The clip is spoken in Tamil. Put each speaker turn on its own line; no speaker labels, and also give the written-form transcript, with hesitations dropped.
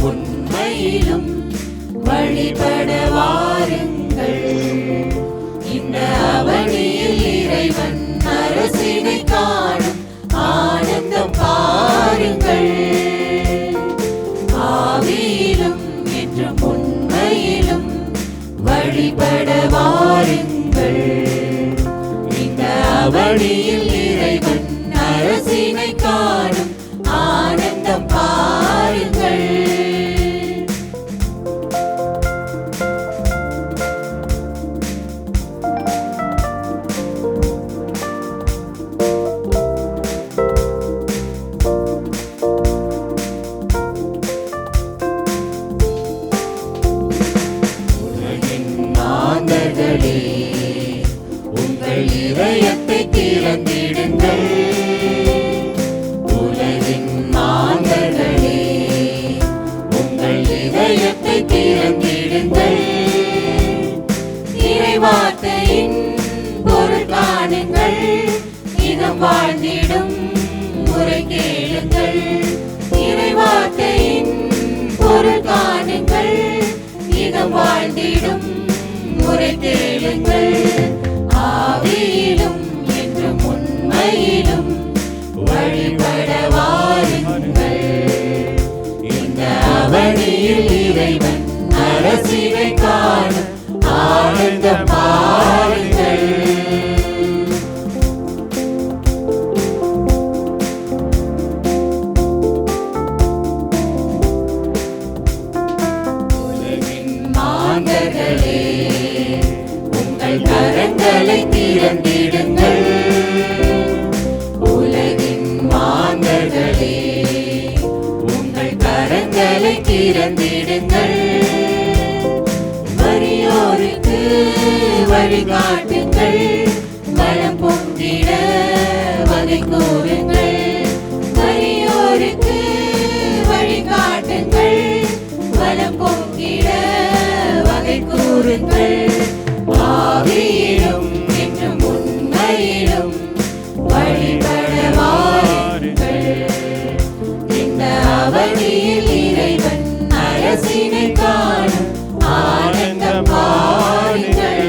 உண்மையிலும் வழிபட வாருங்கள். இந்த அவனியில் இறைவன் அரசினை காணும் ஆனந்தம் பாருங்கள். ஆவியிலும் என்றும் உண்மையிலும் வழிபட வாருங்கள். இந்த அவனியில் இறைவன் அரசினை காணும் ஆனந்தம் பாருங்கள். உங்கள் இதயத்தை திறந்திடுங்கள். உலகின் மாந்தர்களே, உங்கள் இதயத்தை திறந்திடுங்கள். இறைவார்த்தையின் பொருள் காணுங்கள். இதம் வாழ்ந்திடும் முறை கேளுங்கள். இறைவார்த்தையின் பொருள் காணுங்கள். இதம் வாழ்ந்திடும் முறை கேளுங்கள். ஆவியிலும் என்றும் உண்மையிலும் வழிபட வாருங்கள். இந்த அவனியில் இறைவன் அரசினை காணும் ஆனந்தம் பாருங்கள். உலகின் மாந்தர்களே, உங்கள் கரங்களை திறந்திடுங்கள். உலகின் மாந்தர்களே, உங்கள் கரங்களை திறந்திடுங்கள். வறியோருக்கு வழிகாட்டுங்கள். வளம் பொங்கிட வகை கூறுங்கள். வறியோருக்கு வழிகாட்டுங்கள். வளம் பொங்கிட வகை கூறுங்கள். ஆவியிலும் என்றும் உண்மையிலும் வழிபட வாருங்கள். இந்த அவனியில் இறைவன் அரசினை காணும் ஆனந்தம் பாருங்கள்.